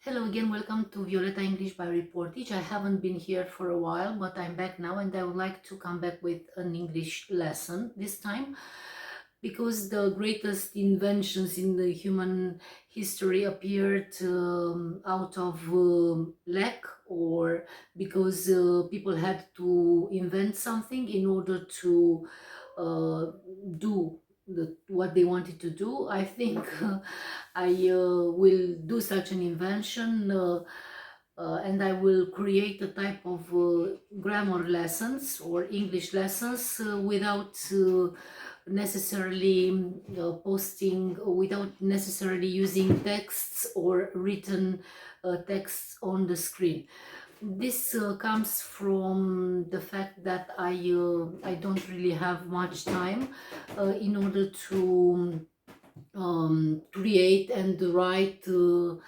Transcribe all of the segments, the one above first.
Hello again, welcome to Violeta English by Reportage. I haven't been here for a while, but I'm back now and I would like to come back with an English lesson this time because the greatest inventions in the human history appeared out of lack or because people had to invent something in order to uh, do what they wanted to do. I think I will do such an invention and I will create a type of grammar lessons or English lessons without necessarily posting, without necessarily using texts or written texts on the screen. This comes from the fact that I don't really have much time in order to create and write on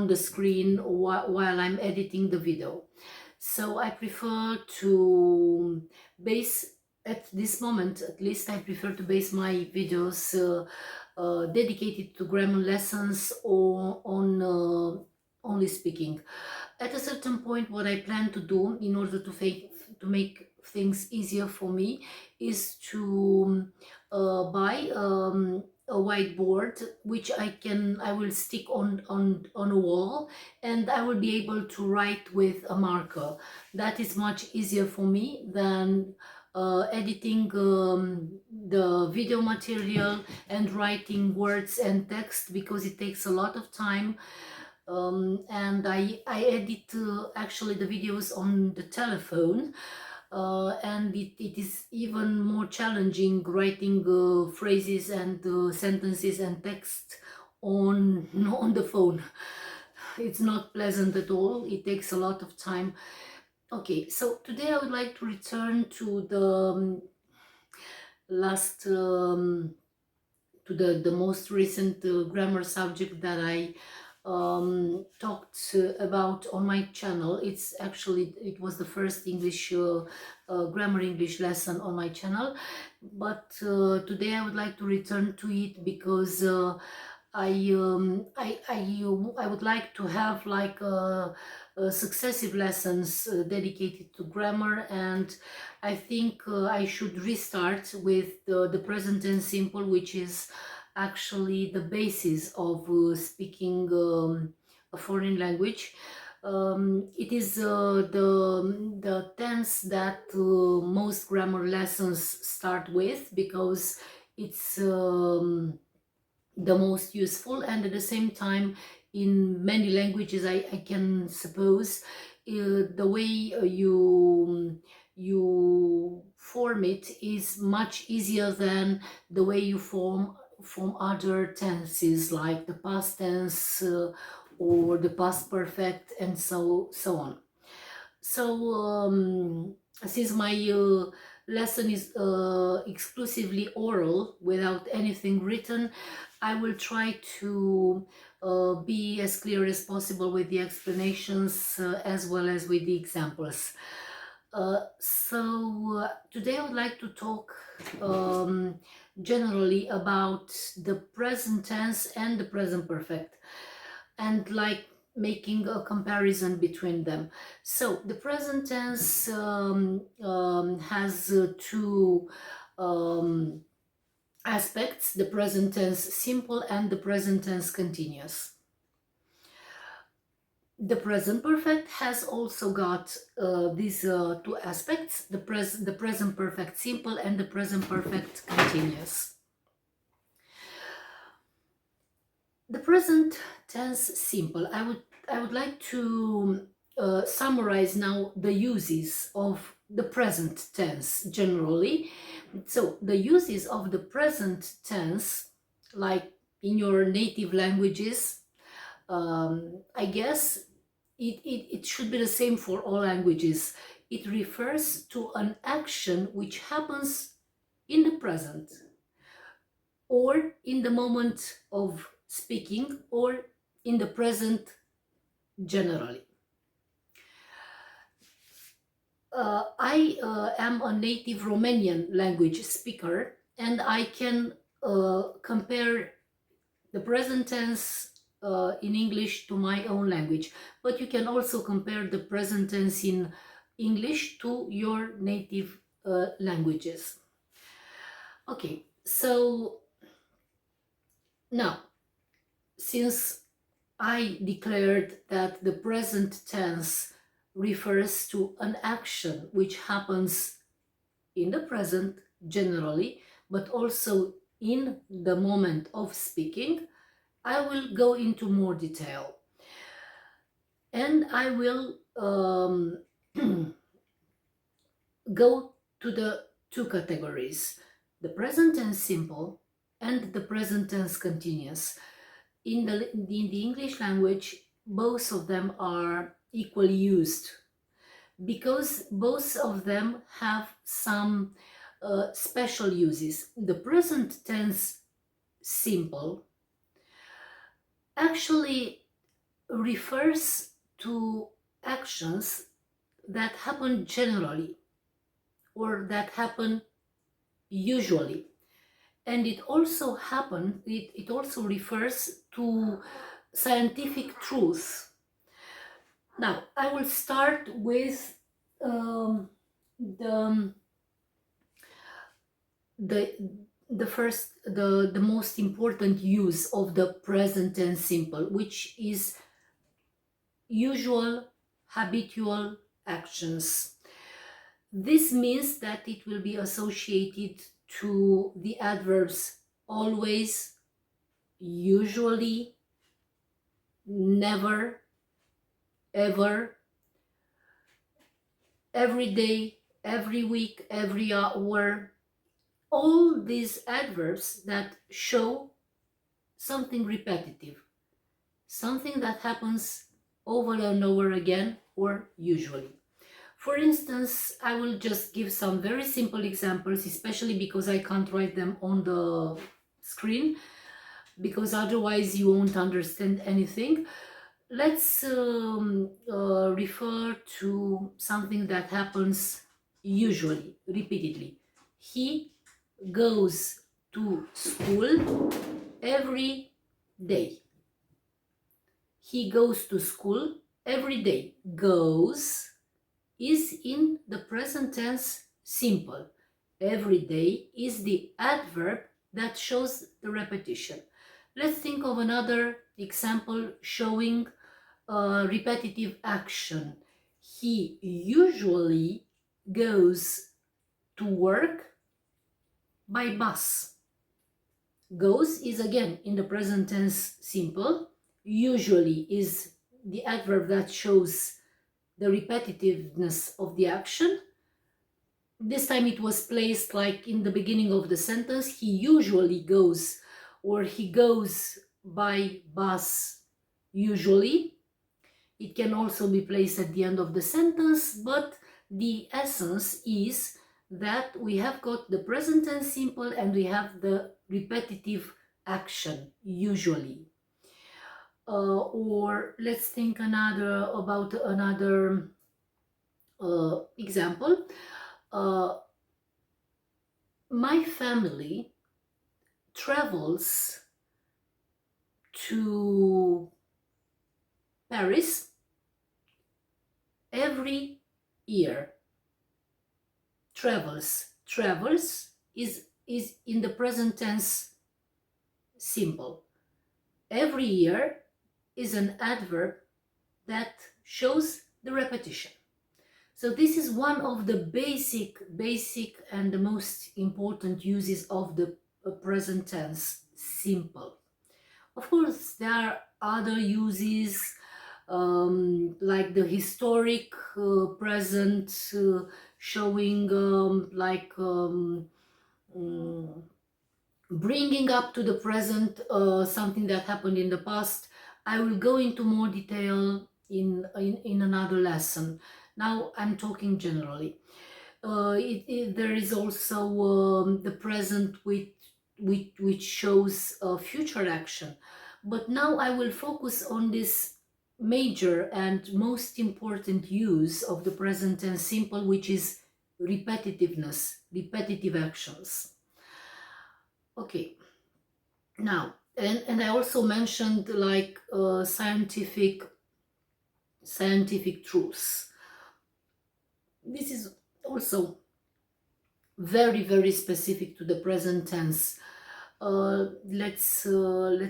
the screen while I'm editing the video. So I prefer to base, at this moment at least, I prefer to base my videos dedicated to grammar lessons or on only speaking. At a certain point, what I plan to do in order to make things easier for me is to buy a whiteboard which I will stick on a wall, and I will be able to write with a marker. That is much easier for me than editing the video material and writing words and text, because it takes a lot of time. And I edit actually the videos on the telephone, and it is even more challenging writing phrases and sentences and text on on the phone. It's not pleasant at all. It takes a lot of time. Okay, so today I would like to return to the last to the most recent grammar subject that I talked about on my channel. It was the first English grammar English lesson on my channel, but today I would like to return to it because I would like to have like successive lessons dedicated to grammar, and I think I should restart with the present tense simple, which is actually the basis of speaking a foreign language. It is the tense that most grammar lessons start with, because it's the most useful, and at the same time in many languages I can suppose the way you form it is much easier than the way you form other tenses like the past tense or the past perfect, and so on. So since my lesson is exclusively oral without anything written, I will try to be as clear as possible with the explanations as well as with the examples. Today I would like to talk generally about the present tense and the present perfect, and like making a comparison between them. So the present tense has two um, aspects: the present tense simple and the present tense continuous. The present perfect has also got these two aspects: the present perfect simple and the present perfect continuous. The present tense simple, I would like to summarize now the uses of the present tense generally. So the uses of the present tense, like in your native languages, I guess it should be the same for all languages. It refers to an action which happens in the present, or in the moment of speaking, or in the present generally. I am a native Romanian language speaker, and I can compare the present tense in English to my own language, but you can also compare the present tense in English to your native languages. Okay, so now, since I declared that the present tense refers to an action which happens in the present generally, but also in the moment of speaking, I will go into more detail. And I will go to the two categories, the present tense simple and the present tense continuous. In the English language, both of them are equally used because both of them have some special uses. The present tense simple actually refers to actions that happen generally or that happen usually, and it also refers to scientific truth. Now I will start with the the the most important use of the present tense simple, which is usual habitual actions. This means that it will be associated to the adverbs always, usually, never, ever, every day, every week, every hour. All these adverbs that show something repetitive, something that happens over and over again or usually. For instance, I will just give some very simple examples, especially because I can't write them on the screen, because otherwise you won't understand anything. Let's refer to something that happens usually, repeatedly. He goes to school every day. He goes to school every day. Goes is in the present tense simple. Every day is the adverb that shows the repetition. Let's think of another example showing repetitive action. He usually goes to work by bus. Goes is again in the present tense simple. Usually is the adverb that shows the repetitiveness of the action. This time it was placed like in the beginning of the sentence. He usually goes, or he goes by bus usually. It can also be placed at the end of the sentence, but the essence is that we have got the present tense simple and we have the repetitive action usually. Or let's think about another example. My family travels to Paris every year. Travels is in the present tense simple. Every year is an adverb that shows the repetition. So this is one of the basic and the most important uses of the present tense simple. Of course, there are other uses like the historic present, showing bringing up to the present something that happened in the past. I will go into more detail in another lesson. Now I'm talking generally. There is also the present which shows future action. But now I will focus on this major and most important use of the present tense simple, which is repetitiveness, repetitive actions. Okay, now And I also mentioned like scientific truths. This is also very specific to the present tense. Let's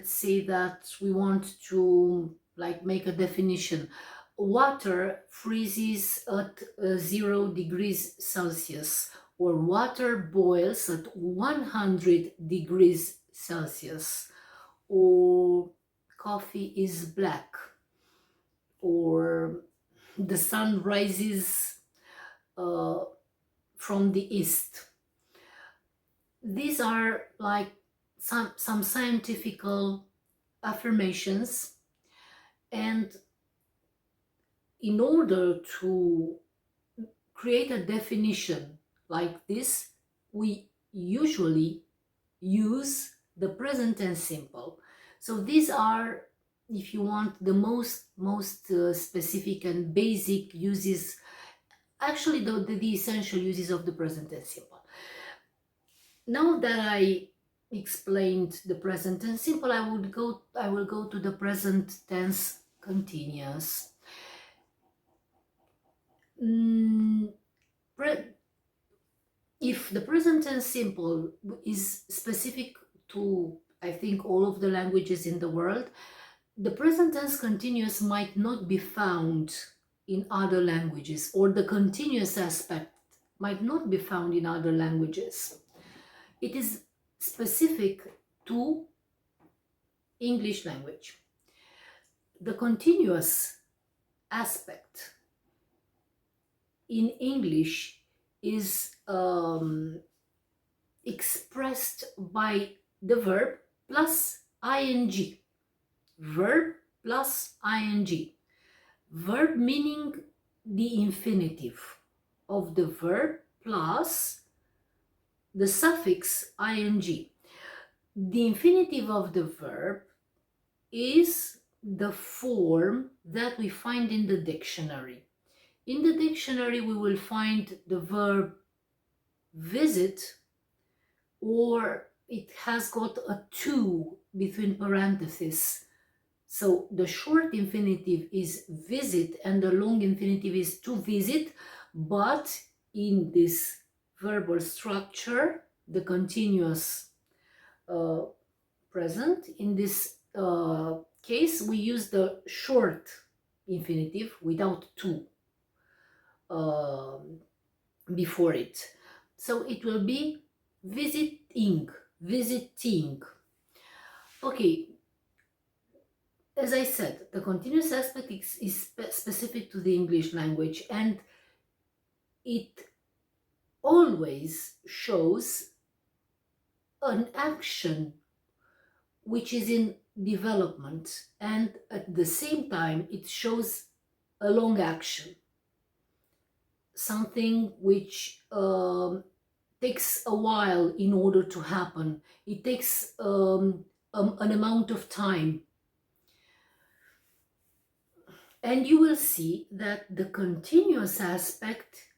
say that we want to like make a definition. Water freezes at 0 degrees Celsius, or water boils at 100 degrees Celsius, or coffee is black, or the sun rises uh, from the east. These are like some scientific affirmations, and in order to create a definition like this, we usually use the present tense simple. So these are, if you want, the most specific and basic uses, actually the essential uses of the present tense simple. Now that I explained the present tense simple, I will go to the present tense continuous. If the present tense simple is specific to, I think, all of the languages in the world, the present tense continuous might not be found in other languages, or the continuous aspect might not be found in other languages. It is specific to English language. The continuous aspect in English is expressed by the verb plus ing. Verb plus ing. Verb meaning the infinitive of the verb plus the suffix ing. The infinitive of the verb is the form that we find in the dictionary. In the dictionary, we will find the verb visit, or it has got a to between parentheses. So the short infinitive is visit and the long infinitive is to visit, but in this verbal structure, the continuous present, in this case, we use the short infinitive without to before it. So it will be visiting. Okay, as I said, the continuous aspect is specific to the English language, and it always shows an action which is in development, and at the same time it shows a long action, something which takes a while in order to happen. It takes an amount of time. And you will see that the continuous aspect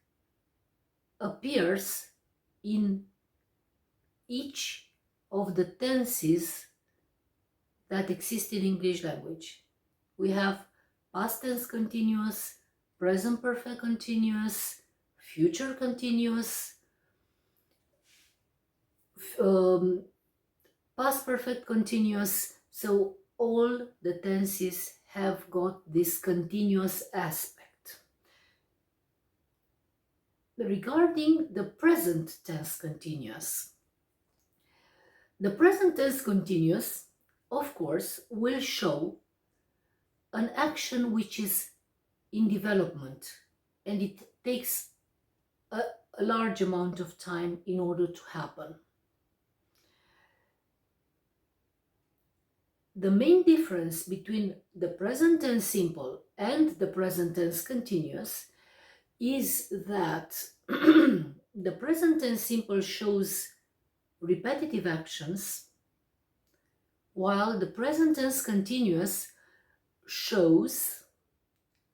appears in each of the tenses that exist in English language. We have past tense continuous, present perfect continuous, future continuous, past perfect continuous. So all the tenses have got this continuous aspect. Regarding the present tense continuous, the present tense continuous, of course, will show an action which is in development, and it takes a large amount of time in order to happen. The main difference between the present tense simple and the present tense continuous is that the present tense simple shows repetitive actions, while the present tense continuous shows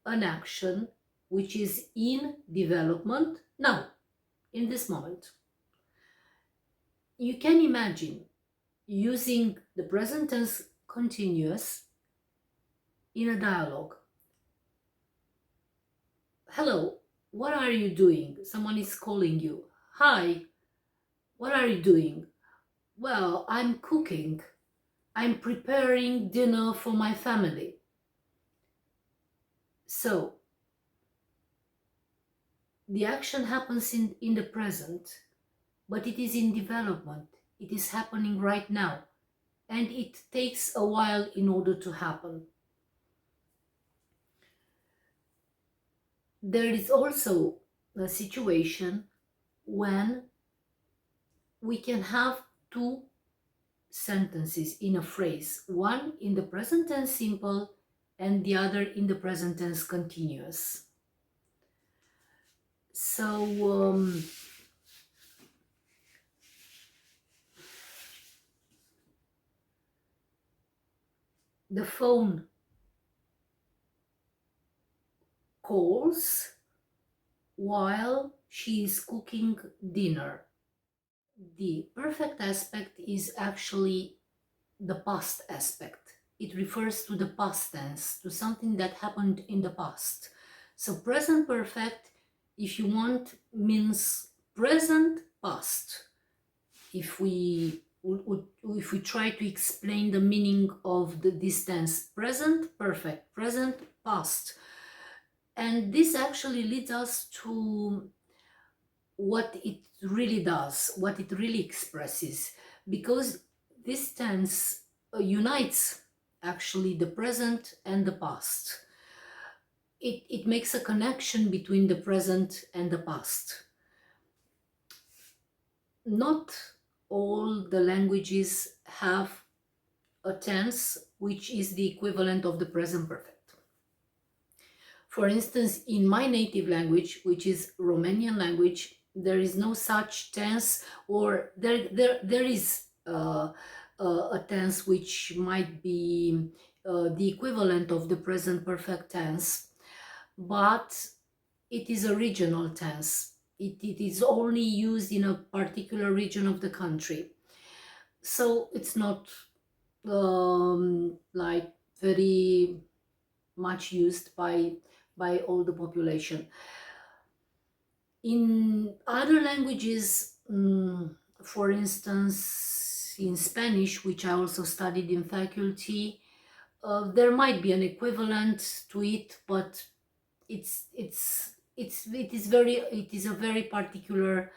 an action which is in development now, in this moment. You can imagine using the present tense continuous in a dialogue. Hello, what are you doing? Someone is calling you. Hi, what are you doing? Well, I'm cooking. I'm preparing dinner for my family. So, the action happens in the present, but it is in development. It is happening right now, and it takes a while in order to happen. There is also a situation when we can have two sentences in a phrase, one in the present tense simple and the other in the present tense continuous. So the phone calls while she is cooking dinner. The perfect aspect is actually the past aspect. It refers to the past tense, to something that happened in the past. So present perfect, if you want, means present past. If we try to explain the meaning of this tense, present perfect, present past. And this actually leads us to what it really does, what it really expresses, because this tense unites actually the present and the past. It makes a connection between the present and the past. Not all the languages have a tense which is the equivalent of the present perfect. For instance, in my native language, which is Romanian language, there is no such tense, or there is a tense which might be the equivalent of the present perfect tense, but it is a regional tense. It is only used in a particular region of the country. So it's not like very much used by all the population. In other languages, for instance, in Spanish, which I also studied in faculty, there might be an equivalent to it, but it is a very particular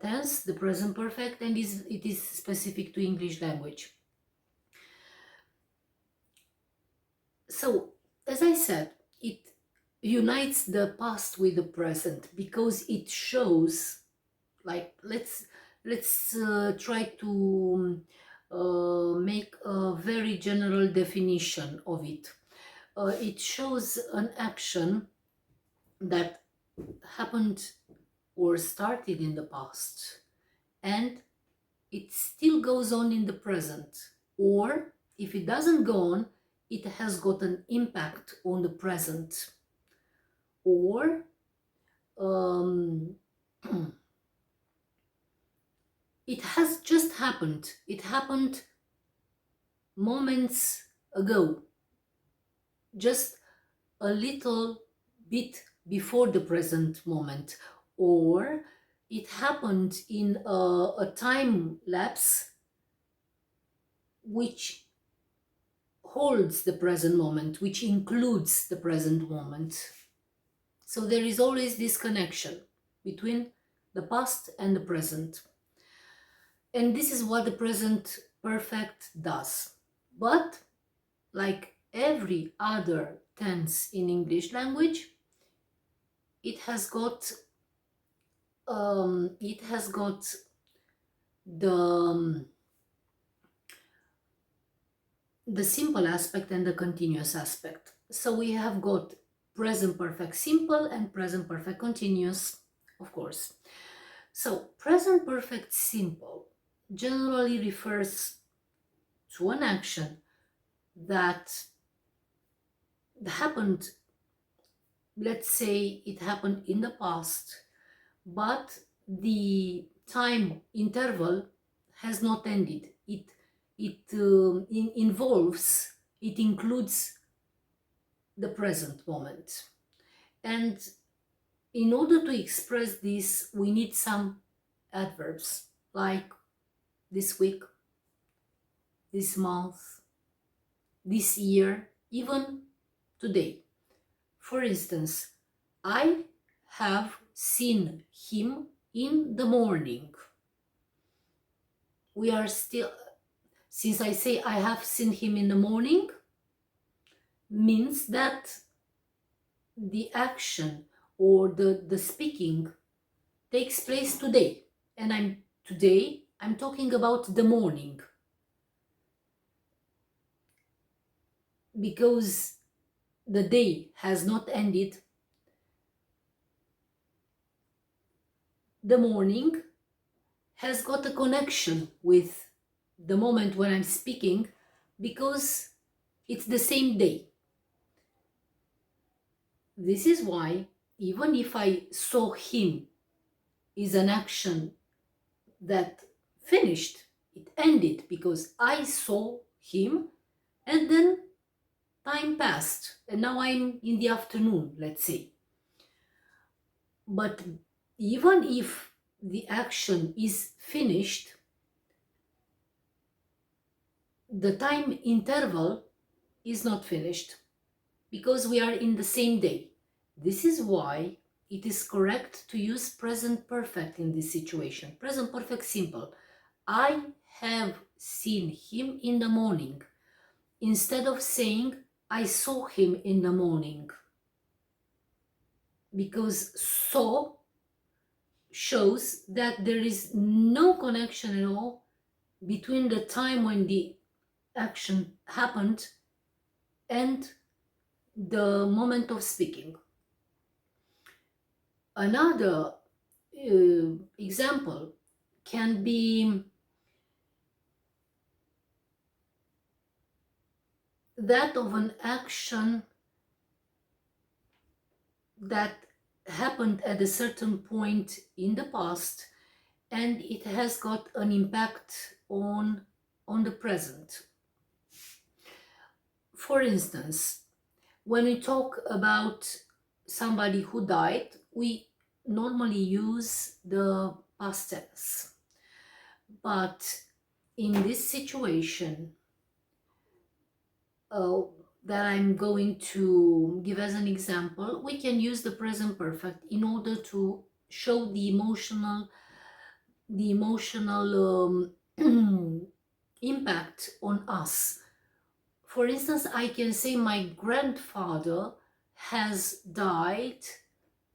tense, the present perfect, and it is specific to English language. So, as I said, it unites the past with the present because it shows, like, let's try to make a very general definition of it. It shows an action that happened or started in the past, and it still goes on in the present, or if it doesn't go on, it has got an impact on the present, or it has just happened. It happened moments ago, just a little bit before the present moment, or it happened in a time lapse which holds the present moment, which includes the present moment. So there is always this connection between the past and the present. And this is what the present perfect does. But like every other tense in English language, it has got the simple aspect and the continuous aspect. So we have got present perfect simple and present perfect continuous, of course. So present perfect simple generally refers to an action that happened, let's say it happened in the past, but the time interval has not ended. it includes the present moment. And in order to express this, we need some adverbs like this week, this month, this year, even today. For instance, I have seen him in the morning. We are still, since I say I have seen him in the morning, means that the action or the speaking takes place today. And I'm talking about the morning. Because the day has not ended, the morning has got a connection with the moment when I'm speaking, because it's the same day. This is why, even if I saw him is an action that finished, it ended because I saw him, and then time passed and now I'm in the afternoon, let's say. But even if the action is finished, the time interval is not finished because we are in the same day. This is why it is correct to use present perfect in this situation. Present perfect simple. I have seen him in the morning, instead of saying I saw him in the morning, because saw shows that there is no connection at all between the time when the action happened and the moment of speaking. Another example can be that of an action that happened at a certain point in the past, and it has got an impact on the present. For instance, when we talk about somebody who died, we normally use the past tense. But in this situation that I'm going to give as an example, we can use the present perfect in order to show the emotional impact on us. For instance, I can say my grandfather has died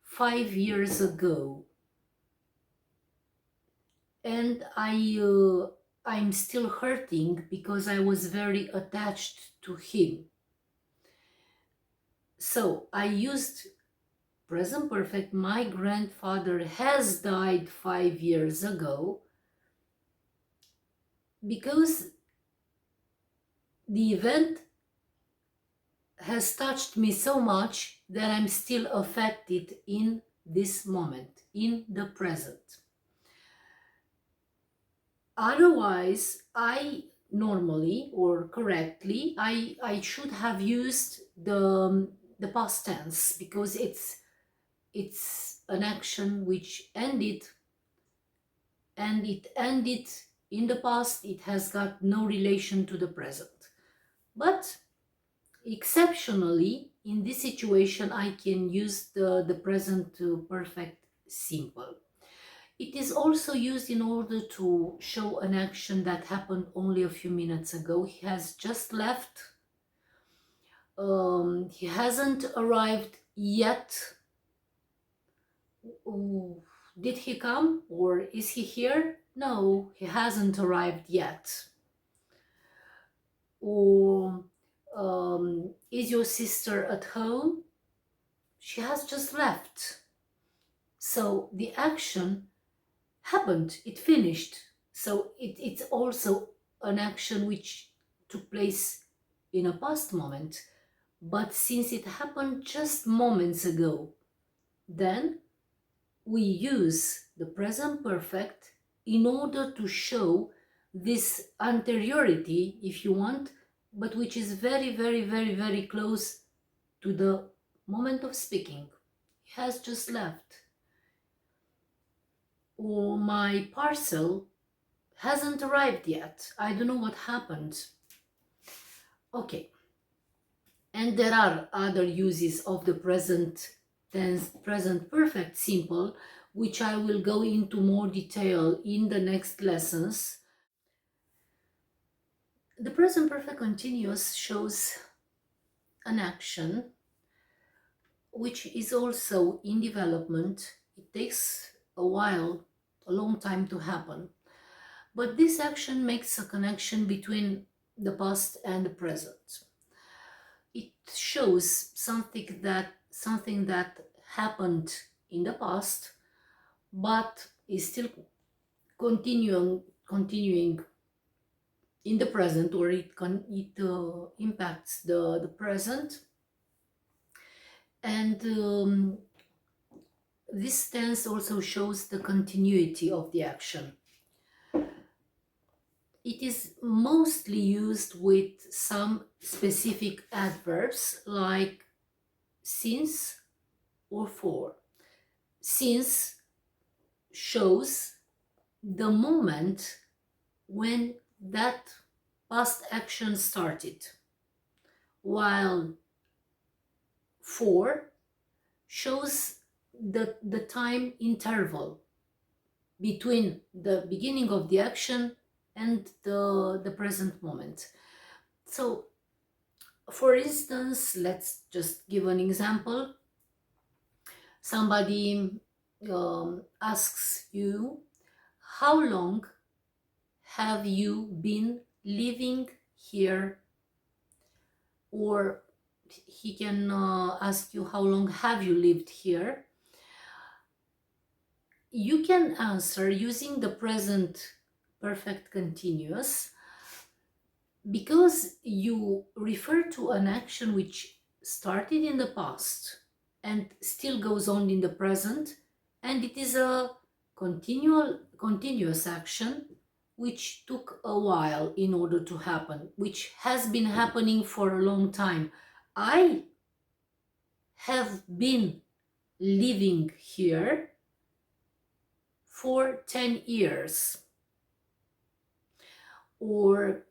5 years ago, and I'm still hurting because I was very attached to him. So I used present perfect. My grandfather has died 5 years ago, because the event has touched me so much that I'm still affected in this moment, in the present. Otherwise, I normally or correctly, I should have used the past tense, because it's an action which ended, and it ended in the past. It has got no relation to the present. But exceptionally, in this situation, I can use the present perfect simple. It is also used in order to show an action that happened only a few minutes ago. He has just left. He hasn't arrived yet. Ooh, did he come, or is he here? No, he hasn't arrived yet. Or is your sister at home? She has just left. So the action happened, it finished. So it's also an action which took place in a past moment. But since it happened just moments ago, then we use the present perfect in order to show this anteriority, if you want, but which is very, very, very, very close to the moment of speaking. He has just left. Or my parcel hasn't arrived yet. I don't know what happened. Okay. And there are other uses of the present tense, present perfect simple, which I will go into more detail in the next lessons. The present perfect continuous shows an action which is also in development. It takes a while, a long time to happen. But this action makes a connection between the past and the present. It shows something that happened in the past, but is still continuing in the present, or it impacts the present. And this tense also shows the continuity of the action. It is mostly used with some specific adverbs like since or for. Since shows the moment when that past action started, while for shows the time interval between the beginning of the action and the present moment. So, for instance, let's just give an example. Somebody asks you, how long have you been living here? Or he can ask you, how long have you lived here? You can answer using the present perfect continuous because you refer to an action which started in the past and still goes on in the present, and it is a continuous action which took a while in order to happen, which has been happening for a long time. I have been living here for 10 years. Or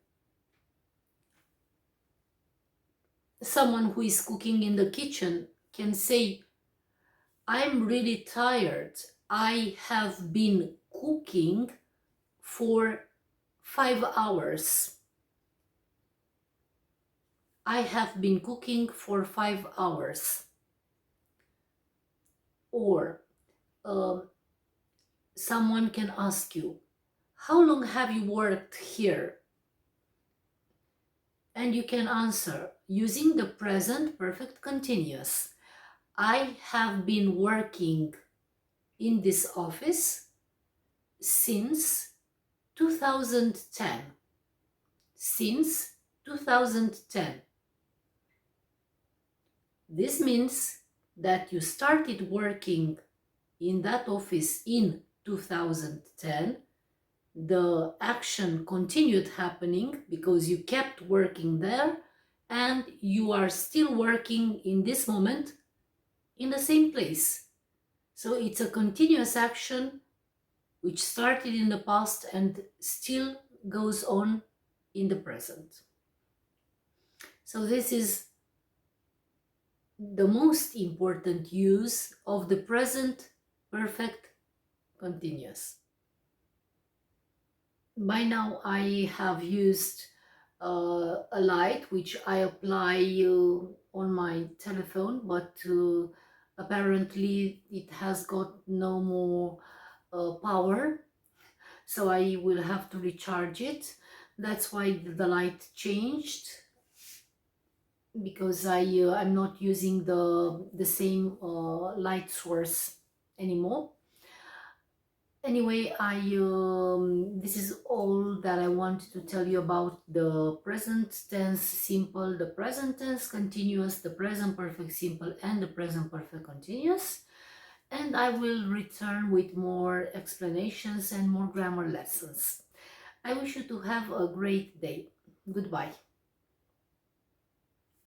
someone who is cooking in the kitchen can say, I'm really tired. I have been cooking for 5 hours. I have been cooking for 5 hours. Or someone can ask you, how long have you worked here? And you can answer using the present perfect continuous. I have been working in this office since 2010. Since 2010. This means that you started working in that office in 2010. The action continued happening because you kept working there, and you are still working in this moment in the same place. So it's a continuous action which started in the past and still goes on in the present. So this is the most important use of the present perfect continuous. By now I have used a light which I apply on my telephone, but apparently it has got no more power, so I will have to recharge it. That's why the light changed, because I'm not using the same light source anymore. Anyway, this is all that I wanted to tell you about the present tense simple, the present tense continuous, the present perfect simple, and the present perfect continuous. And I will return with more explanations and more grammar lessons. I wish you to have a great day. Goodbye.